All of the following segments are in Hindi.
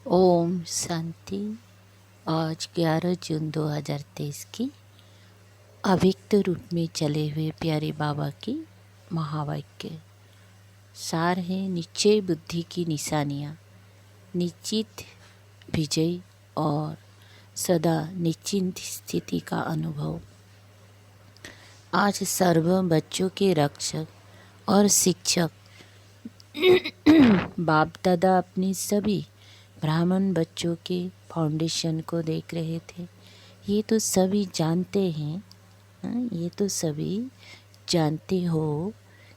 ओम शांति। आज 11 जून 2023 की अव्यक्त रूप में चले हुए प्यारे बाबा की महावाक्य सार है। निश्चय बुद्धि की निशानियाँ, निश्चित विजय और सदा निश्चिंत स्थिति का अनुभव। आज सर्व बच्चों के रक्षक और शिक्षक बाप दादा अपनी सभी ब्राह्मण बच्चों के फाउंडेशन को देख रहे थे। ये तो सभी जानते हैं, ये तो सभी जानते हो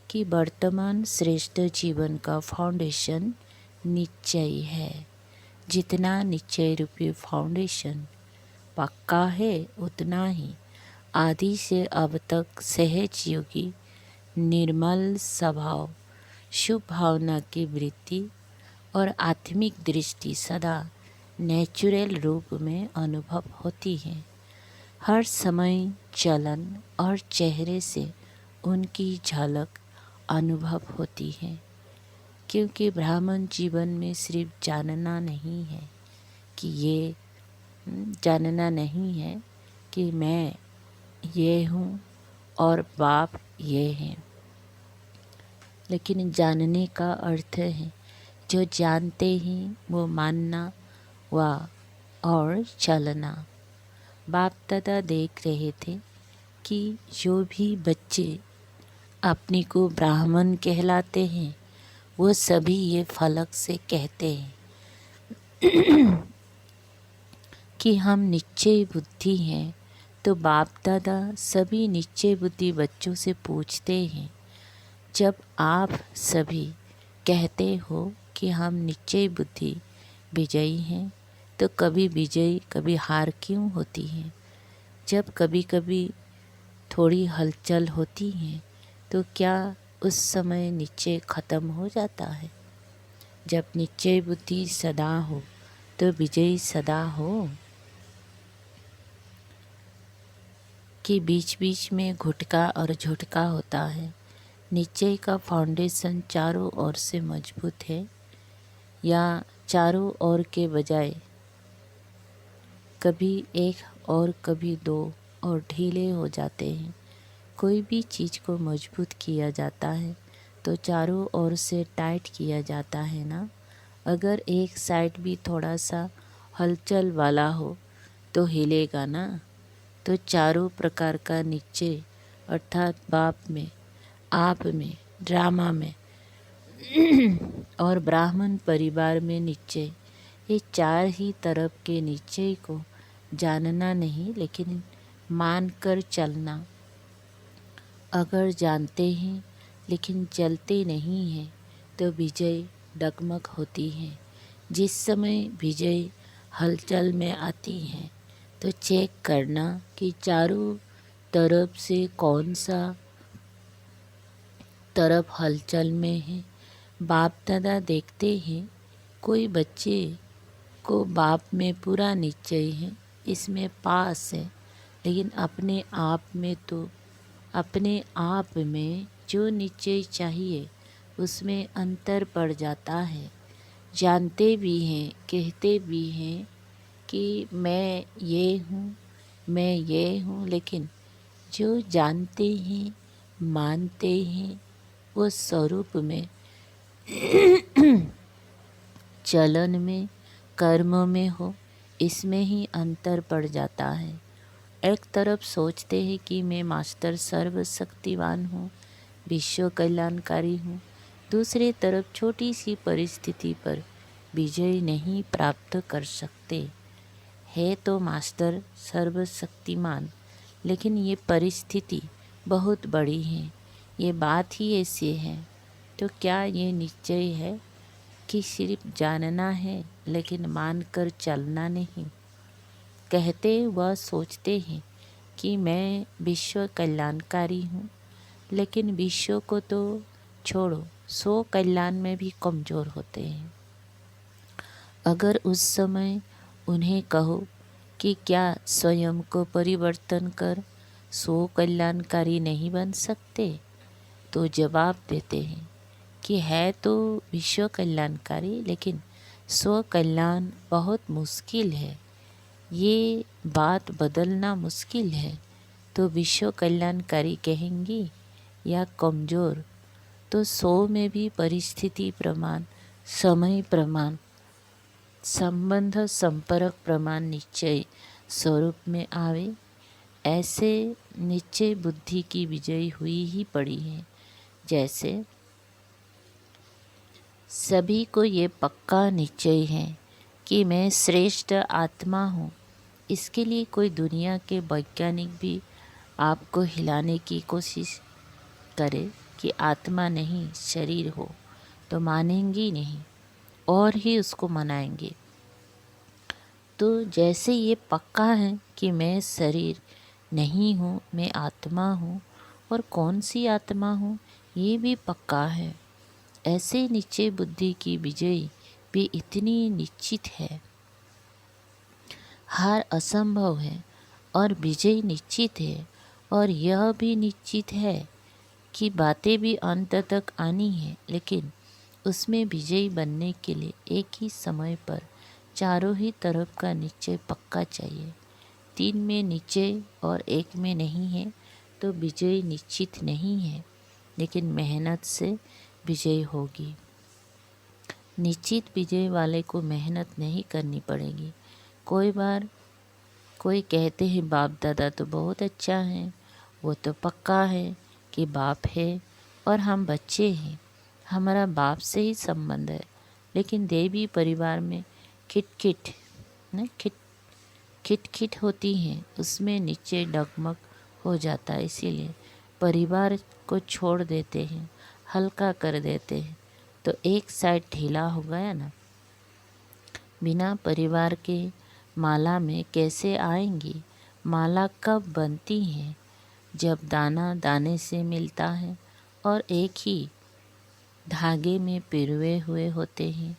कि वर्तमान श्रेष्ठ जीवन का फाउंडेशन निश्चय है। जितना निश्चय रूपी फाउंडेशन पक्का है, उतना ही आदि से अब तक सहज योगी निर्मल स्वभाव, शुभ भावना की वृत्ति और आत्मिक दृष्टि सदा नेचुरल रूप में अनुभव होती है। हर समय चलन और चेहरे से उनकी झलक अनुभव होती है, क्योंकि ब्राह्मण जीवन में सिर्फ जानना नहीं है कि ये जानना नहीं है कि मैं ये हूँ और बाप ये हैं, लेकिन जानने का अर्थ है जो जानते हैं वो मानना व और चलना। बाप दादा देख रहे थे कि जो भी बच्चे अपने को ब्राह्मण कहलाते हैं वो सभी ये फलक से कहते हैं कि हम निश्चय बुद्धि हैं। तो बाप दादा सभी निश्चय बुद्धि बच्चों से पूछते हैं, जब आप सभी कहते हो कि हम निश्चय बुद्धि विजयी हैं, तो कभी विजयी कभी हार क्यों होती है? जब कभी कभी थोड़ी हलचल होती है तो क्या उस समय निश्चय खत्म हो जाता है? जब निश्चय बुद्धि सदा हो तो विजयी सदा हो कि बीच बीच में घुटका और झुटका होता है? निश्चय का फाउंडेशन चारों ओर से मजबूत है या चारों ओर के बजाय कभी एक और कभी दो और ढीले हो जाते हैं? कोई भी चीज़ को मजबूत किया जाता है तो चारों ओर से टाइट किया जाता है ना। अगर एक साइड भी थोड़ा सा हलचल वाला हो तो हिलेगा ना। तो चारों प्रकार का निश्चय अर्थात बाप में, आप में, ड्रामा में और ब्राह्मण परिवार में निश्चय, ये चार ही तरफ के निश्चय को जानना नहीं लेकिन मानकर चलना। अगर जानते हैं लेकिन चलते नहीं हैं तो विजय डगमग होती है। जिस समय विजय हलचल में आती है तो चेक करना कि चारों तरफ से कौन सा तरफ हलचल में है। बाप दादा देखते हैं कोई बच्चे को बाप में पूरा निश्चय है, इसमें पास है, लेकिन अपने आप में जो निश्चय चाहिए उसमें अंतर पड़ जाता है। जानते भी हैं, कहते भी हैं कि मैं ये हूँ, लेकिन जो जानते हैं, मानते हैं, वो स्वरूप में, चलन में, कर्म में हो, इसमें ही अंतर पड़ जाता है। एक तरफ सोचते हैं कि मैं मास्टर सर्वशक्तिवान हूँ, विश्व कल्याणकारी हूँ, दूसरी तरफ छोटी सी परिस्थिति पर विजय नहीं प्राप्त कर सकते। है तो मास्टर सर्वशक्तिमान, लेकिन ये परिस्थिति बहुत बड़ी है, ये बात ही ऐसी है। तो क्या ये निश्चय है कि सिर्फ जानना है लेकिन मानकर चलना नहीं? कहते व सोचते हैं कि मैं विश्व कल्याणकारी हूँ, लेकिन विश्व को तो छोड़ो, स्व कल्याण में भी कमज़ोर होते हैं। अगर उस समय उन्हें कहो कि क्या स्वयं को परिवर्तन कर स्व कल्याणकारी नहीं बन सकते, तो जवाब देते हैं कि है तो विश्व कल्याणकारी लेकिन स्व कल्याण बहुत मुश्किल है, ये बात बदलना मुश्किल है, तो विश्व कल्याणकारी कहेंगी या कमज़ोर? तो 100 में भी परिस्थिति प्रमाण, समय प्रमाण, संबंध संपर्क प्रमाण निश्चय स्वरूप में आवे, ऐसे निश्चय बुद्धि की विजय हुई ही पड़ी है। जैसे सभी को ये पक्का निश्चय है कि मैं श्रेष्ठ आत्मा हूँ। इसके लिए कोई दुनिया के वैज्ञानिक भी आपको हिलाने की कोशिश करे कि आत्मा नहीं शरीर हो, तो मानेंगी नहीं और ही उसको मनाएंगे। तो जैसे ये पक्का है कि मैं शरीर नहीं हूँ, मैं आत्मा हूँ, और कौन सी आत्मा हूँ ये भी पक्का है, ऐसे निश्चय बुद्धि की विजय भी इतनी निश्चित है। हार असंभव है और विजय निश्चित है, और यह भी निश्चित है कि बातें भी अंत तक आनी है, लेकिन उसमें विजयी बनने के लिए एक ही समय पर चारों ही तरफ का निश्चय पक्का चाहिए। 3 में निश्चय और 1 में नहीं है तो विजय निश्चित नहीं है, लेकिन मेहनत से विजय होगी। निश्चित विजय वाले को मेहनत नहीं करनी पड़ेगी। कोई बार कोई कहते हैं बाप दादा तो बहुत अच्छा है, वो तो पक्का है कि बाप है और हम बच्चे हैं, हमारा बाप से ही संबंध है। लेकिन देवी परिवार में खिटखिट खिटखिट होती हैं, उसमें नीचे डगमग हो जाता है। इसीलिए परिवार को छोड़ देते हैं, हल्का कर देते हैं, तो एक साइड ढीला हो गया ना। बिना परिवार के माला में कैसे आएंगी? माला कब बनती है? जब दाना दाने से मिलता है और एक ही धागे में पिरोए हुए होते हैं।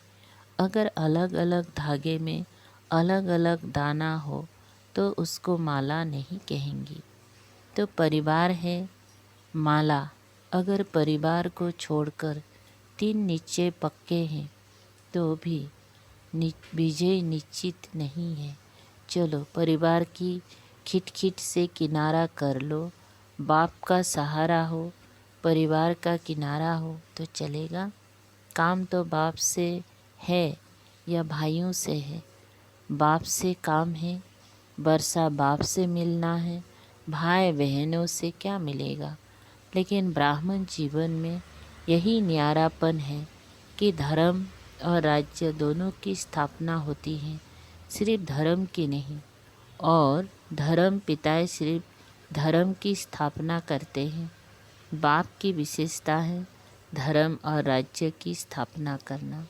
अगर अलग अलग धागे में अलग अलग दाना हो तो उसको माला नहीं कहेंगी। तो परिवार है माला। अगर परिवार को छोड़कर 3 निश्चय पक्के हैं तो भी विजय निश्चित नहीं है। चलो परिवार की खिटखिट से किनारा कर लो, बाप का सहारा हो, परिवार का किनारा हो तो चलेगा। काम तो बाप से है या भाइयों से है। बाप से काम है, वर्षा बाप से मिलना है, भाई बहनों से क्या मिलेगा। लेकिन ब्राह्मण जीवन में यही न्यारापन है कि धर्म और राज्य दोनों की स्थापना होती है, सिर्फ धर्म की नहीं। और धर्म पिताएं सिर्फ धर्म की स्थापना करते हैं। बाप की विशेषता है धर्म और राज्य की स्थापना करना।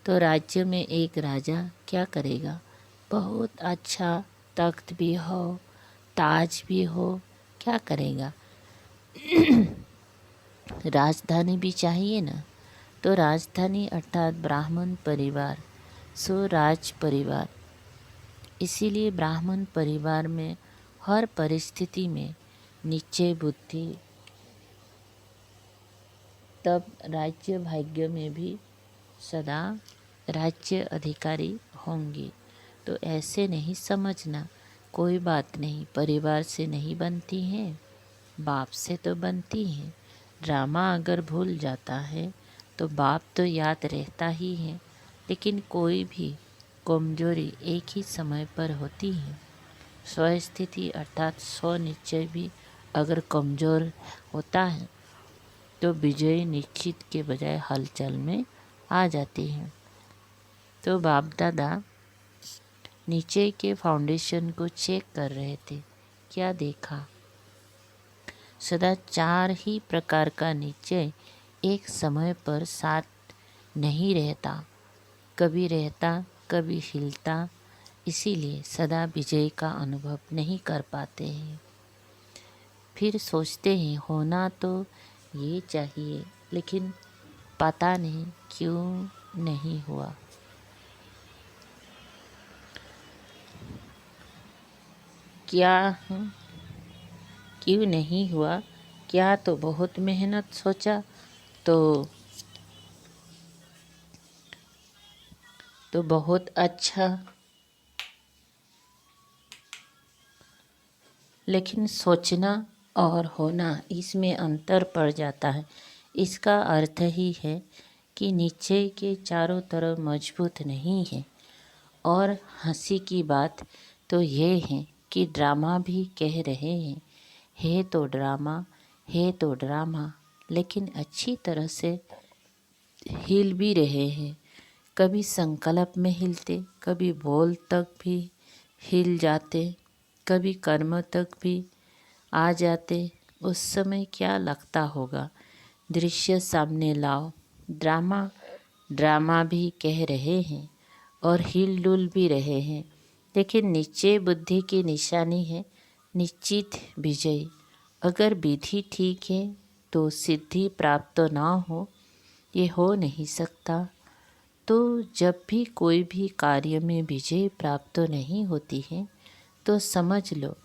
तो राज्य में एक राजा क्या करेगा? बहुत अच्छा तख्त भी हो, ताज भी हो, क्या करेगा? राजधानी भी चाहिए ना। तो राजधानी अर्थात ब्राह्मण परिवार, सो राज परिवार। इसीलिए ब्राह्मण परिवार में हर परिस्थिति में निश्चय बुद्धि, तब राज्य भाग्य में भी सदा राज्य अधिकारी होंगे। तो ऐसे नहीं समझना, कोई बात नहीं, परिवार से नहीं बनती है, बाप से तो बनती है। ड्रामा अगर भूल जाता है तो बाप तो याद रहता ही है, लेकिन कोई भी कमजोरी एक ही समय पर होती है। स्वस्थिति अर्थात स्व निश्चय भी अगर कमज़ोर होता है तो विजय निश्चित के बजाय हलचल में आ जाती है। तो बाप दादा नीचे के फाउंडेशन को चेक कर रहे थे। क्या देखा? सदा 4 ही प्रकार का निश्चय एक समय पर साथ नहीं रहता, कभी रहता कभी हिलता। इसीलिए सदा विजय का अनुभव नहीं कर पाते हैं। फिर सोचते हैं होना तो ये चाहिए, लेकिन पता नहीं क्यों नहीं हुआ। क्यों नहीं हुआ? क्या तो बहुत मेहनत सोचा, तो तो बहुत अच्छा, लेकिन सोचना और होना इसमें अंतर पड़ जाता है। इसका अर्थ ही है कि नीचे के चारों तरफ मजबूत नहीं है। और हंसी की बात तो ये है कि ड्रामा भी कह रहे हैं, है तो ड्रामा, है तो ड्रामा, लेकिन अच्छी तरह से हिल भी रहे हैं। कभी संकल्प में हिलते, कभी बोल तक भी हिल जाते, कभी कर्म तक भी आ जाते। उस समय क्या लगता होगा? दृश्य सामने लाओ, ड्रामा ड्रामा भी कह रहे हैं और हिल डुल भी रहे हैं, लेकिन नीचे बुद्धि की निशानी है निश्चित विजय। अगर विधि ठीक है तो सिद्धि प्राप्त ना हो, ये हो नहीं सकता। तो जब भी कोई भी कार्य में विजय प्राप्त नहीं होती है तो समझ लो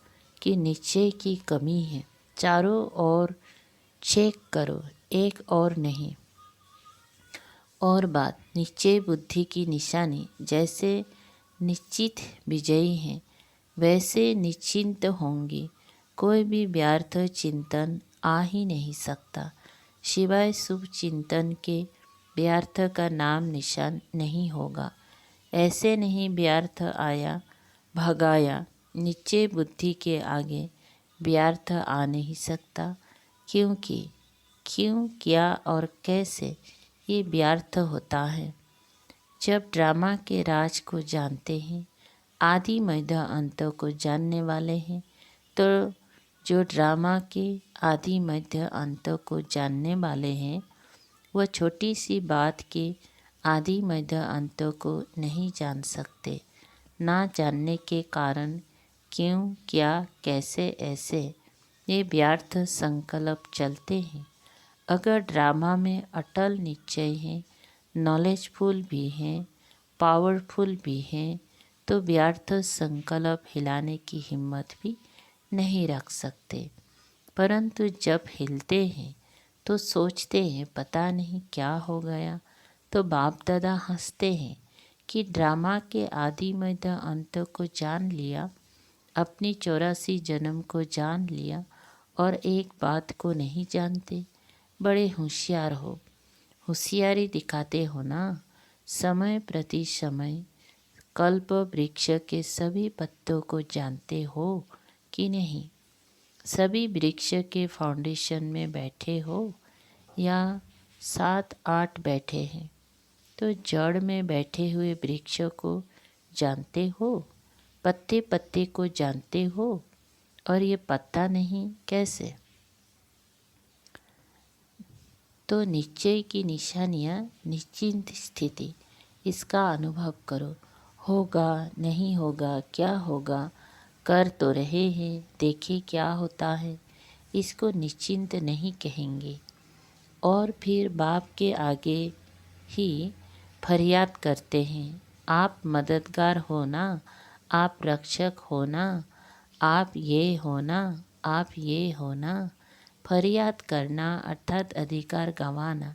कि निश्चय की कमी है। चारों ओर चेक करो, एक और नहीं। और बात, निश्चय बुद्धि की निशानी जैसे निश्चित विजयी हैं वैसे निश्चिंत होंगी। कोई भी व्यर्थ चिंतन आ ही नहीं सकता, सिवाय शुभ चिंतन के व्यर्थ का नाम निशान नहीं होगा। ऐसे नहीं व्यर्थ आया भगाया, निश्चय बुद्धि के आगे व्यर्थ आ नहीं सकता। क्योंकि क्यों, क्या और कैसे ये व्यर्थ होता है। जब ड्रामा के राज को जानते हैं, आदि मध्य अंत को जानने वाले हैं, तो जो ड्रामा के आदि मध्य अंत को जानने वाले हैं वह छोटी सी बात के आदि मध्य अंत को नहीं जान सकते। ना जानने के कारण क्यों, क्या, कैसे, ऐसे ये व्यर्थ संकल्प चलते हैं। अगर ड्रामा में अटल निश्चय है, नॉलेजफुल भी हैं, पावरफुल भी हैं, तो व्यर्थ संकल्प हिलाने की हिम्मत भी नहीं रख सकते। परंतु जब हिलते हैं तो सोचते हैं पता नहीं क्या हो गया, तो बाप दादा हंसते हैं कि ड्रामा के आदि मध्य अंत को जान लिया, अपनी 84 जन्म को जान लिया और एक बात को नहीं जानते। बड़े होशियार हो, होशियारी दिखाते हो ना। समय प्रति समय कल्प वृक्ष के सभी पत्तों को जानते हो कि नहीं? सभी वृक्ष के फाउंडेशन में बैठे हो या 7-8 बैठे हैं? तो जड़ में बैठे हुए वृक्ष को जानते हो, पत्ते पत्ते को जानते हो, और ये पत्ता नहीं कैसे? तो निश्चय की निशानियाँ निश्चिंत स्थिति, इसका अनुभव करो। होगा नहीं होगा, क्या होगा, कर तो रहे हैं, देखे क्या होता है, इसको निश्चिंत नहीं कहेंगे। और फिर बाप के आगे ही फरियाद करते हैं, आप मददगार हो ना, आप रक्षक हो ना, आप ये हो ना, आप ये हो ना। फरियाद करना अर्थात अधिकार गंवाना।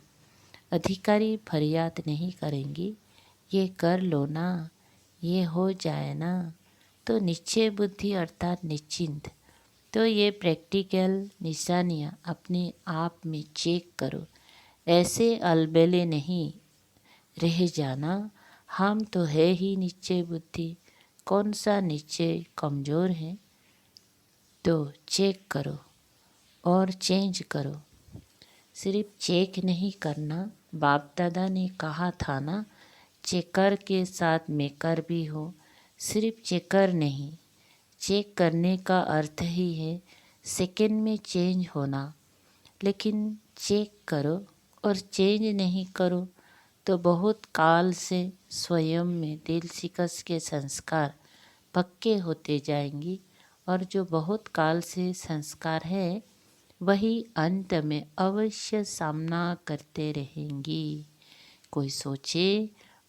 अधिकारी फरियाद नहीं करेंगी, ये कर लो ना, ये हो जाए ना। तो निश्चय बुद्धि अर्थात निश्चिंत। तो ये प्रैक्टिकल निशानियाँ अपने आप में चेक करो। ऐसे अलबेले नहीं रह जाना, हम तो है ही निश्चय बुद्धि, कौन सा निश्चय कमज़ोर है, तो चेक करो और चेंज करो। सिर्फ चेक नहीं करना, बाप दादा ने कहा था ना, चेकर के साथ मेकर भी हो। सिर्फ चेकर नहीं, चेक करने का अर्थ ही है सेकंड में चेंज होना। लेकिन चेक करो और चेंज नहीं करो तो बहुत काल से स्वयं में दिल शिकस्त के संस्कार पक्के होते जाएंगी, और जो बहुत काल से संस्कार है वही अंत में अवश्य सामना करते रहेंगी। कोई सोचे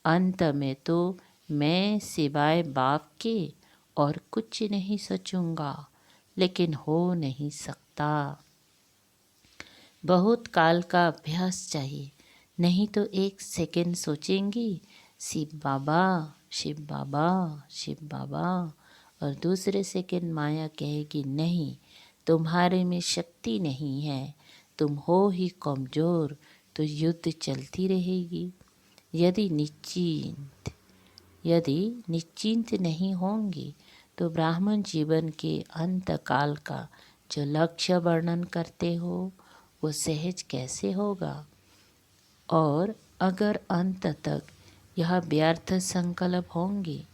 अंत में तो मैं सिवाय बाप के और कुछ नहीं सोचूंगा, लेकिन हो नहीं सकता। बहुत काल का अभ्यास चाहिए, नहीं तो एक सेकंड सोचेंगी शिव बाबा, शिव बाबा, शिव बाबा। और दूसरे सेकंड माया कहेगी नहीं, तुम्हारे में शक्ति नहीं है, तुम हो ही कमज़ोर। तो युद्ध चलती रहेगी। यदि निश्चिंत नहीं होंगी तो ब्राह्मण जीवन के अंत काल का जो लक्ष्य वर्णन करते हो वो सहज कैसे होगा। और अगर अंत तक यह व्यर्थ संकल्प होंगे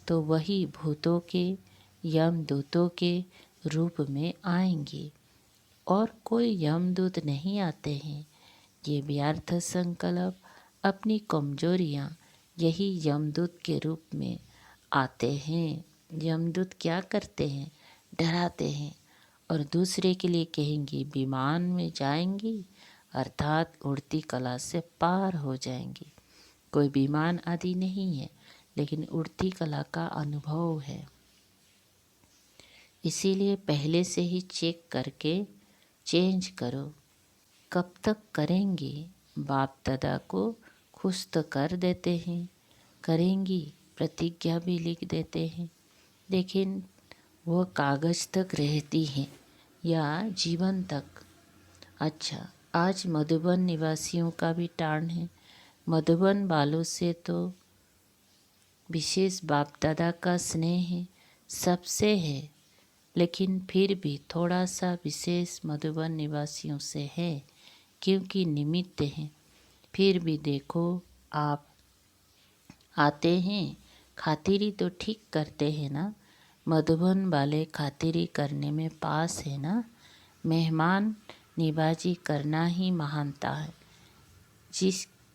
तो वही भूतों के यमदूतों के रूप में आएंगे। और कोई यमदूत नहीं आते हैं। ये व्यर्थ संकल्प, अपनी कमजोरियाँ यही यमदूत के रूप में आते हैं। यमदूत क्या करते हैं? डराते हैं और दूसरे के लिए कहेंगे विमान में जाएंगी, अर्थात उड़ती कला से पार हो जाएंगी। कोई विमान आदि नहीं है, लेकिन उड़ती कला का अनुभव है। इसीलिए पहले से ही चेक करके चेंज करो। कब तक करेंगे? बाप दादा को खुश तो कर देते हैं, करेंगी, प्रतिज्ञा भी लिख देते हैं, लेकिन वो कागज़ तक रहती हैं या जीवन तक। अच्छा, आज मधुबन निवासियों का भी टार्न है। मधुबन वालों से तो विशेष बाप दादा का स्नेह है, सबसे है, लेकिन फिर भी थोड़ा सा विशेष मधुबन निवासियों से है, क्योंकि निमित्त हैं। फिर भी देखो, आप आते हैं, खातिरी तो ठीक करते हैं ना। मधुबन वाले खातिरी करने में पास है ना। मेहमान निवाजी करना ही महानता है।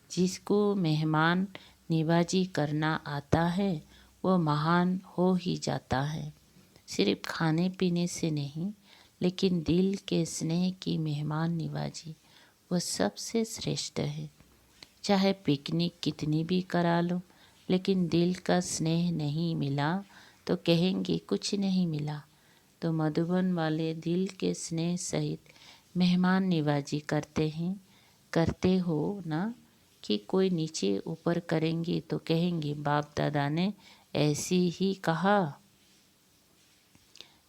जिसको मेहमान निवाजी करना आता है वो महान हो ही जाता है। सिर्फ खाने पीने से नहीं, लेकिन दिल के स्नेह की मेहमान निवाजी वो सबसे श्रेष्ठ है। चाहे पिकनिक कितनी भी करा लो, लेकिन दिल का स्नेह नहीं मिला तो कहेंगे कुछ नहीं मिला। तो मधुबन वाले दिल के स्नेह सहित मेहमान निवाजी करते हैं। करते हो ना कि कोई नीचे ऊपर करेंगे तो कहेंगे बाप दादा ने ऐसी ही कहा।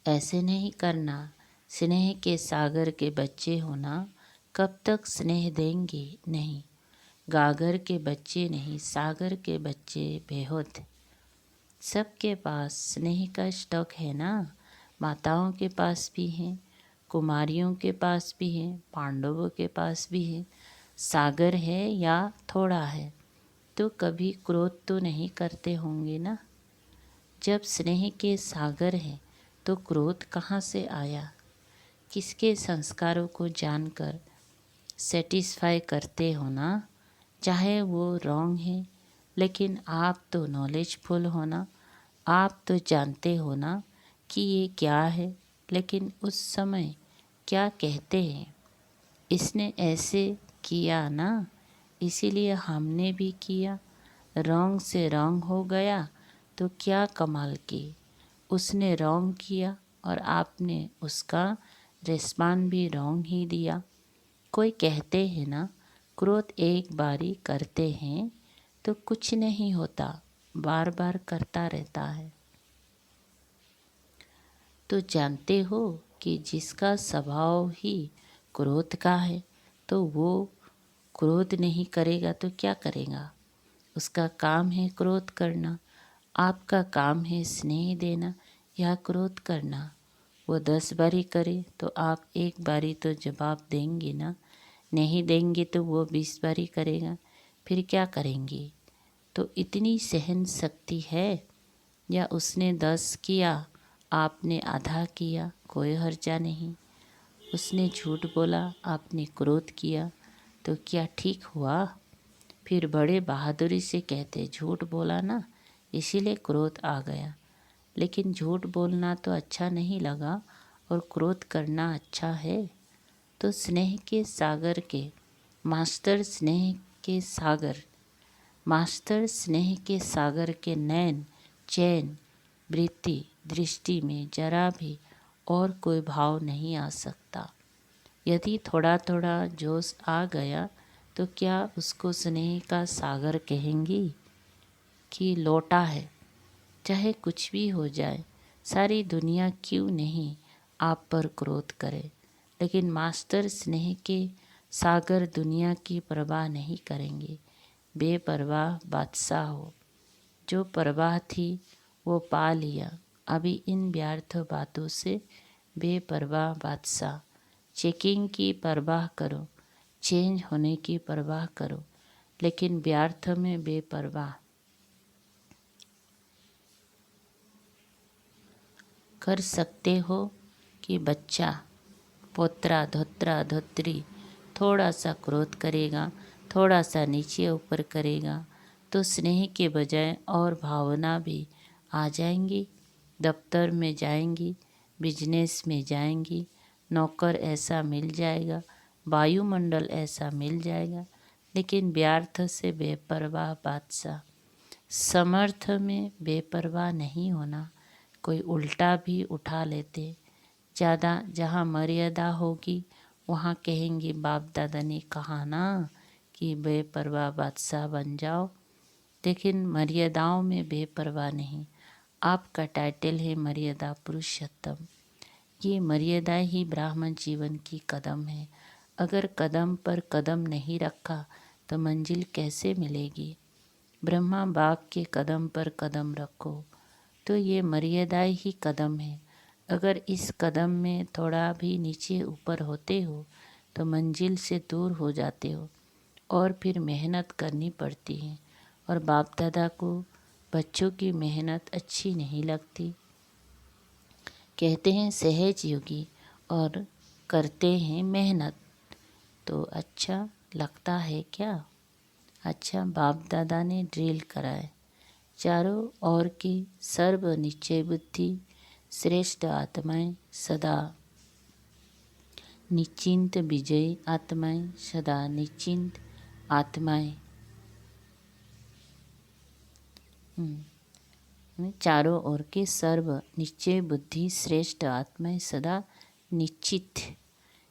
ऐसे नहीं करना। स्नेह के सागर के बच्चे होना। कब तक स्नेह देंगे? नहीं, गागर के बच्चे नहीं, सागर के बच्चे बेहद। सबके पास स्नेह का स्टॉक है ना। माताओं के पास भी है, कुमारियों के पास भी है, पांडवों के पास भी है। सागर है या थोड़ा है तो कभी क्रोध तो नहीं करते होंगे ना। जब स्नेह के सागर है तो क्रोध कहाँ से आया? किसके संस्कारों को जानकर सेटिस्फाई करते हो ना। चाहे वो रॉन्ग है, लेकिन आप तो नॉलेजफुल हो ना। आप तो जानते हो ना कि ये क्या है, लेकिन उस समय क्या कहते हैं, इसने ऐसे किया ना, इसीलिए हमने भी किया। रॉन्ग से रॉन्ग हो गया तो क्या कमाल की। उसने रॉन्ग किया और आपने उसका रिस्पॉन्ड भी रॉन्ग ही दिया। कोई कहते हैं ना, क्रोध एक बारी करते हैं तो कुछ नहीं होता, बार बार करता रहता है। तो जानते हो कि जिसका स्वभाव ही क्रोध का है तो वो क्रोध नहीं करेगा तो क्या करेगा? उसका काम है क्रोध करना। आपका काम है स्नेह देना या क्रोध करना। वो 10 बारी करे तो आप एक बारी तो जवाब देंगे ना। नहीं देंगे तो वो 20 बारी करेगा, फिर क्या करेंगे? तो इतनी सहन शक्ति है। या उसने 10 किया, आपने आधा किया, कोई हर्जा नहीं। उसने झूठ बोला, आपने क्रोध किया, तो क्या ठीक हुआ? फिर बड़े बहादुरी से कहते झूठ बोला ना, इसीलिए क्रोध आ गया। लेकिन झूठ बोलना तो अच्छा नहीं लगा और क्रोध करना अच्छा है। तो स्नेह के सागर के मास्टर, स्नेह के सागर के नैन चैन वृत्ति दृष्टि में जरा भी और कोई भाव नहीं आ सकता। यदि थोड़ा थोड़ा जोश आ गया तो क्या उसको स्नेह का सागर कहेंगी? कि लौटा है, चाहे कुछ भी हो जाए, सारी दुनिया क्यों नहीं आप पर क्रोध करे, लेकिन मास्टर स्नेह के सागर दुनिया की परवाह नहीं करेंगे। बेपरवाह बादशाह हो, जो परवाह थी वो पा लिया, अभी इन व्यर्थ बातों से बेपरवाह बादशाह। चेकिंग की परवाह करो, चेंज होने की परवाह करो, लेकिन व्यर्थ में बेपरवाह कर सकते हो कि बच्चा पोत्रा धोत्रा धोत्री थोड़ा सा क्रोध करेगा, थोड़ा सा नीचे ऊपर करेगा, तो स्नेह के बजाय और भावना भी आ जाएंगी। दफ्तर में जाएंगी, बिजनेस में जाएंगी, नौकर ऐसा मिल जाएगा, वायुमंडल ऐसा मिल जाएगा, लेकिन व्यर्थ से बेपरवाह बादशाह। समर्थ में बेपरवाह नहीं होना, कोई उल्टा भी उठा लेते। ज़्यादा जहाँ मर्यादा होगी वहाँ कहेंगे बाप दादा ने कहा ना कि बेपरवाह बादशाह बन जाओ, लेकिन मर्यादाओं में बेपरवाह नहीं। आपका टाइटल है मर्यादा पुरुषोत्तम। ये मर्यादा ही ब्राह्मण जीवन की कदम है। अगर कदम पर कदम नहीं रखा तो मंजिल कैसे मिलेगी। ब्रह्मा बाग के कदम पर कदम रखो, तो ये मर्यादा ही कदम है। अगर इस कदम में थोड़ा भी नीचे ऊपर होते हो तो मंजिल से दूर हो जाते हो और फिर मेहनत करनी पड़ती है। और बाप दादा को बच्चों की मेहनत अच्छी नहीं लगती। कहते हैं सहज योगी और करते हैं मेहनत, तो अच्छा लगता है क्या। अच्छा बाप दादा ने ड्रिल कराए, चारों ओर की सर्व निश्चय बुद्धि श्रेष्ठ आत्माएं सदा निश्चिंत, विजयी आत्माएं सदा निश्चिंत आत्माएं। चारों ओर के सर्व निश्चय बुद्धि श्रेष्ठ आत्माएं सदा निश्चित,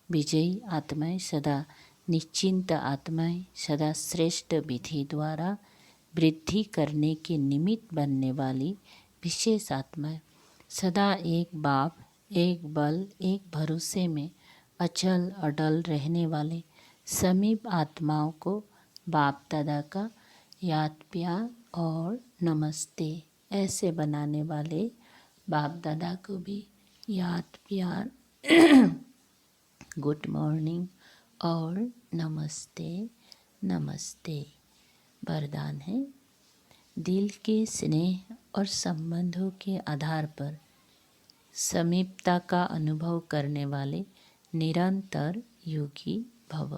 विजयी आत्माएं सदा निश्चिंत आत्माएं सदा श्रेष्ठ विधि द्वारा वृद्धि करने के निमित्त बनने वाली विशेष आत्माएं सदा एक बाप, एक बल, एक भरोसे में अचल अडल रहने वाले समीप आत्माओं को बाप दादा का याद प्यार और नमस्ते ऐसे बनाने वाले बाप दादा को भी याद प्यार गुड मॉर्निंग और नमस्ते नमस्ते। वरदान है, दिल के स्नेह और संबंधों के आधार पर समीपता का अनुभव करने वाले निरंतर योगी भव।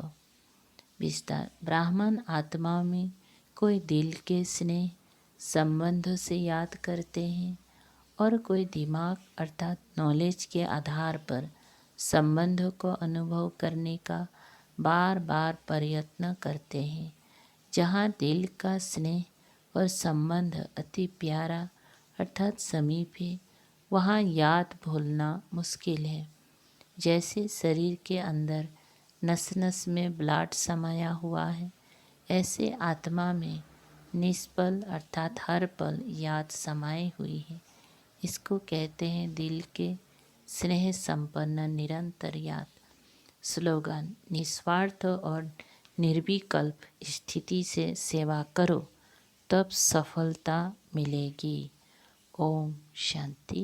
विस्तार, ब्राह्मण आत्मा में कोई दिल के स्नेह संबंध से याद करते हैं और कोई दिमाग अर्थात नॉलेज के आधार पर संबंध को अनुभव करने का बार बार प्रयत्न करते हैं। जहाँ दिल का स्नेह और संबंध अति प्यारा अर्थात समीप है, वहाँ याद भूलना मुश्किल है। जैसे शरीर के अंदर नस नस में ब्लड समाया हुआ है, ऐसे आत्मा में निष्पल अर्थात हर पल याद समाई हुई है। इसको कहते हैं दिल के स्नेह संपन्न निरंतर याद। स्लोगन, निस्वार्थ और निर्विकल्प स्थिति से सेवा करो, तब सफलता मिलेगी। ओम शांति।